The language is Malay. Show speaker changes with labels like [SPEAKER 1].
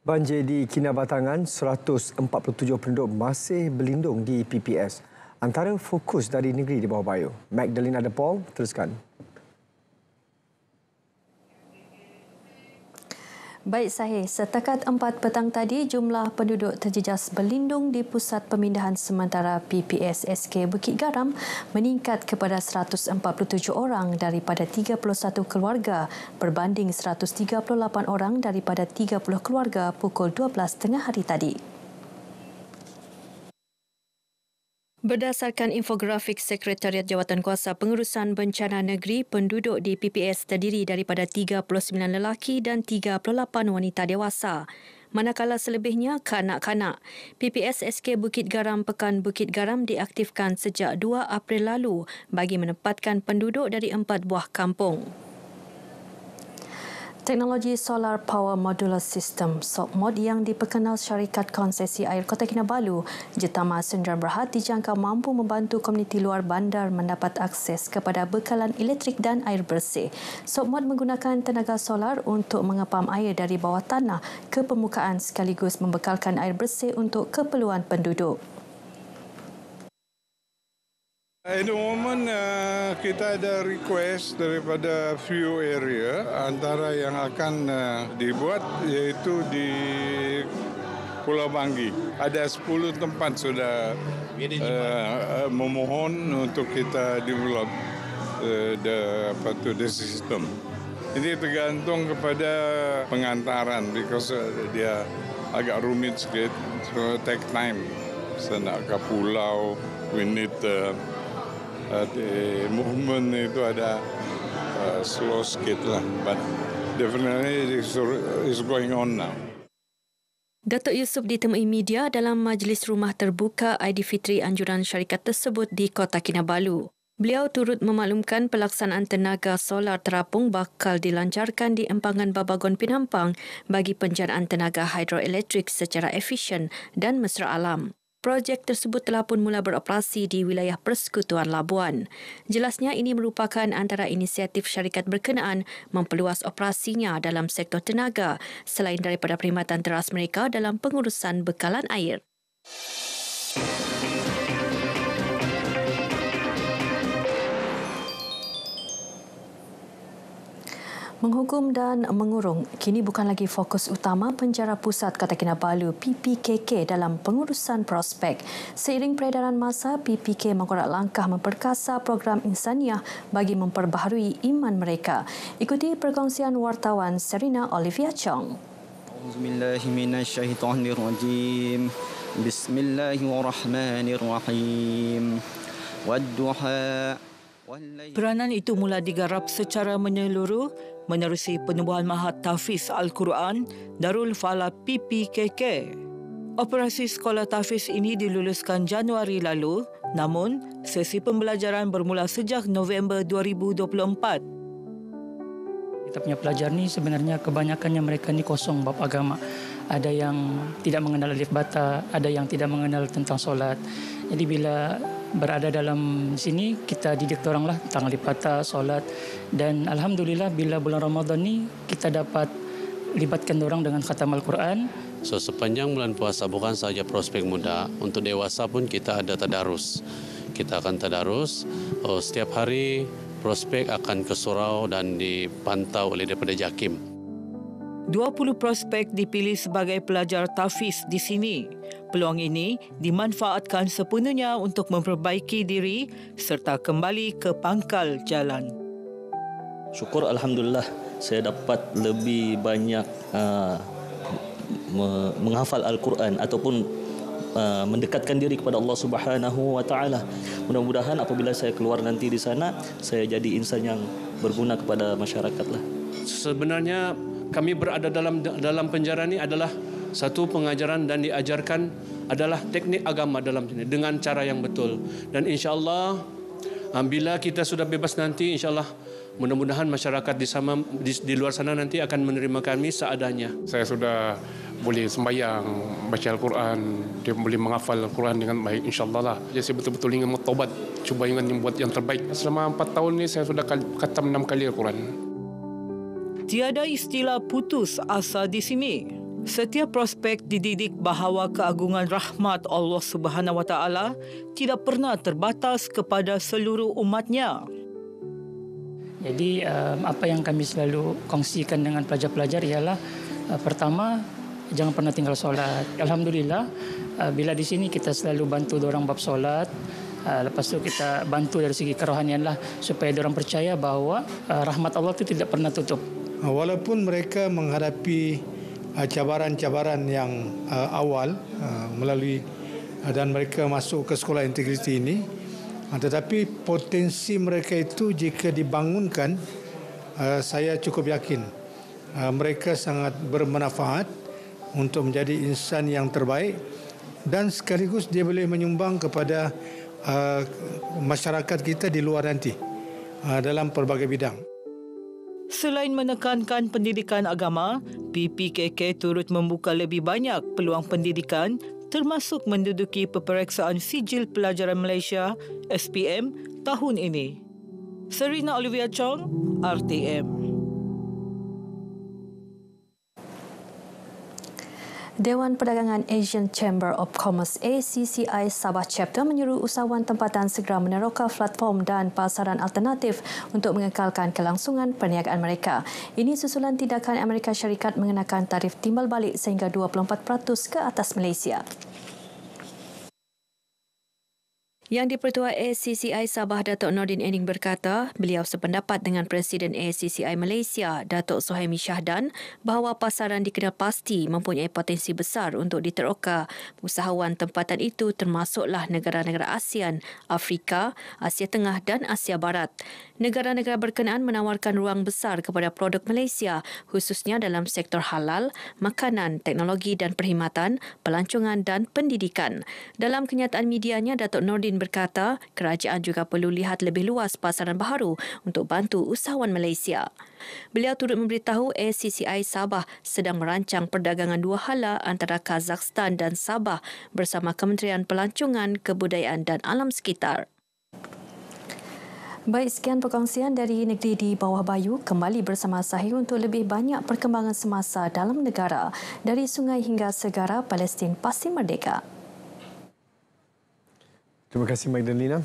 [SPEAKER 1] Banjir di Kinabatangan, 147 penduduk masih berlindung di PPS. Antara fokus dari negeri di bawah bayau. Magdalena De Paul, teruskan.
[SPEAKER 2] Baik Sahih, setakat 4 petang tadi jumlah penduduk terjejas berlindung di Pusat Pemindahan Sementara PPS SK Bukit Garam meningkat kepada 147 orang daripada 31 keluarga berbanding 138 orang daripada 30 keluarga pukul 12 tengah hari tadi. Berdasarkan infografik Sekretariat Jawatankuasa Pengurusan Bencana Negeri, penduduk di PPS terdiri daripada 39 lelaki dan 38 wanita dewasa. Manakala selebihnya kanak-kanak. PPS SK Bukit Garam Pekan Bukit Garam diaktifkan sejak 2 April lalu bagi menempatkan penduduk dari 4 buah kampung. Teknologi Solar Power Modular System (SOPMOD) yang diperkenal Syarikat Konsesi Air Kota Kinabalu, Jetama Sdn Bhd dijangka mampu membantu komuniti luar bandar mendapat akses kepada bekalan elektrik dan air bersih. SOPMOD menggunakan tenaga solar untuk mengepam air dari bawah tanah ke permukaan sekaligus membekalkan air bersih untuk keperluan penduduk.
[SPEAKER 3] At the moment, kita ada request daripada few area antara yang akan dibuat iaitu di Pulau Banggi. Ada 10 tempat sudah memohon untuk kita develop the system. Ini tergantung kepada pengantaran because dia agak rumit sikit, so take time. So nak ke pulau, we need the movement itu ada slow sikit lah, but definitely it's going on now.
[SPEAKER 2] Datuk Yusof ditemui media dalam majlis rumah terbuka Aidilfitri anjuran syarikat tersebut di Kota Kinabalu. Beliau turut memaklumkan pelaksanaan tenaga solar terapung bakal dilancarkan di empangan Babagon Pinampang bagi penjanaan tenaga hidroelektrik secara efisien dan mesra alam. Projek tersebut telah pun mula beroperasi di wilayah Persekutuan Labuan. Jelasnya ini merupakan antara inisiatif syarikat berkenaan memperluas operasinya dalam sektor tenaga selain daripada perkhidmatan teras mereka dalam pengurusan bekalan air. Menghukum dan mengurung kini bukan lagi fokus utama Penjara Pusat Kota Kinabalu PPKK dalam pengurusan prospek. Seiring peredaran masa, PPK mengorak langkah memperkasa program insaniah bagi memperbaharui iman mereka. Ikuti perkongsian wartawan Serina Olivia Chong.
[SPEAKER 4] Auzubillahiminasyaitonirrajim. Bismillahirrahmanirrahim. Wadduha.
[SPEAKER 5] Peranan itu mula digarap secara menyeluruh menerusi penubuhan Mahat Tahfiz Al-Quran Darul Falah PPKK. Operasi sekolah tahfiz ini diluluskan Januari lalu, namun sesi pembelajaran bermula sejak November 2024.
[SPEAKER 6] Kita punya pelajar ni sebenarnya kebanyakannya mereka ni kosong bab agama. Ada yang tidak mengenal alif bata, ada yang tidak mengenal tentang solat. Jadi bila berada dalam sini, kita didik orang lah tentang alif bata, solat. Dan Alhamdulillah bila bulan Ramadan ni kita dapat libatkan orang dengan khatam Al-Quran.
[SPEAKER 7] So sepanjang bulan puasa bukan sahaja prospek muda, untuk dewasa pun kita ada tadarus. Kita akan tadarus setiap hari. Prospek akan ke surau dan dipantau oleh daripada JAKIM.
[SPEAKER 5] 20 prospek dipilih sebagai pelajar tahfiz di sini. Peluang ini dimanfaatkan sepenuhnya untuk memperbaiki diri serta kembali ke pangkal jalan.
[SPEAKER 4] Syukur Alhamdulillah saya dapat lebih banyak menghafal Al-Quran ataupun mendekatkan diri kepada Allah Subhanahu wa taala. Mudah-mudahan apabila saya keluar nanti di sana, saya jadi insan yang berguna kepada masyarakat lah.
[SPEAKER 8] Sebenarnya kami berada dalam penjara ini adalah satu pengajaran dan diajarkan adalah teknik agama dalam sini dengan cara yang betul. Dan insya-Allah bila kita sudah bebas nanti, insya-Allah mudah-mudahan masyarakat di luar sana nanti akan menerima kami seadanya.
[SPEAKER 9] Saya sudah boleh sembahyang, baca Al-Quran, dia boleh menghafal Al-Quran dengan baik, insya-Allah lah. Jadi saya betul-betul ingin bertaubat, cuba ingin buat yang terbaik. Selama 4 tahun ni saya sudah khatam 6 kali Al-Quran.
[SPEAKER 5] Tiada istilah putus asa di sini. Setiap prospek dididik bahawa keagungan rahmat Allah Subhanahu Wa Taala tidak pernah terbatas kepada seluruh umatnya.
[SPEAKER 6] Jadi apa yang kami selalu kongsikan dengan pelajar-pelajar ialah pertama, jangan pernah tinggal solat. Alhamdulillah, bila di sini kita selalu bantu dorang bab solat. Lepas tu kita bantu dari segi kerohanian lah, supaya dorang percaya bahawa rahmat Allah itu tidak pernah tutup.
[SPEAKER 10] Walaupun mereka menghadapi cabaran-cabaran yang awal melalui dan mereka masuk ke sekolah integriti ini, tetapi potensi mereka itu jika dibangunkan, saya cukup yakin mereka sangat bermanfaat untuk menjadi insan yang terbaik dan sekaligus dia boleh menyumbang kepada masyarakat kita di luar nanti dalam pelbagai bidang.
[SPEAKER 5] Selain menekankan pendidikan agama, PPKK turut membuka lebih banyak peluang pendidikan termasuk menduduki peperiksaan sijil pelajaran Malaysia SPM tahun ini. Serina Olivia Chong, RTM.
[SPEAKER 2] Dewan Perdagangan Asian Chamber of Commerce ACCI Sabah Chapter menyuruh usahawan tempatan segera meneroka platform dan pasaran alternatif untuk mengekalkan kelangsungan perniagaan mereka. Ini susulan tindakan Amerika Syarikat mengenakan tarif timbal balik sehingga 24% ke atas Malaysia. Yang di-Pertua ACCI Sabah Datuk Nordin Ening berkata, beliau sependapat dengan Presiden ACCI Malaysia, Datuk Suhaimi Syahdan, bahawa pasaran dikenal pasti mempunyai potensi besar untuk diteroka. Usahawan tempatan itu termasuklah negara-negara ASEAN, Afrika, Asia Tengah dan Asia Barat. Negara-negara berkenaan menawarkan ruang besar kepada produk Malaysia, khususnya dalam sektor halal, makanan, teknologi dan perkhidmatan, pelancongan dan pendidikan. Dalam kenyataan medianya, Datuk Nordin berkata, kerajaan juga perlu lihat lebih luas pasaran baharu untuk bantu usahawan Malaysia. Beliau turut memberitahu ACCI Sabah sedang merancang perdagangan dua hala antara Kazakhstan dan Sabah bersama Kementerian Pelancongan, Kebudayaan dan Alam Sekitar. Baik, sekian perkongsian dari Negeri di Bawah Bayu. Kembali bersama saya untuk lebih banyak perkembangan semasa dalam negara. Dari sungai hingga segara, Palestin pasti merdeka.
[SPEAKER 1] Terima kasih Magdalena.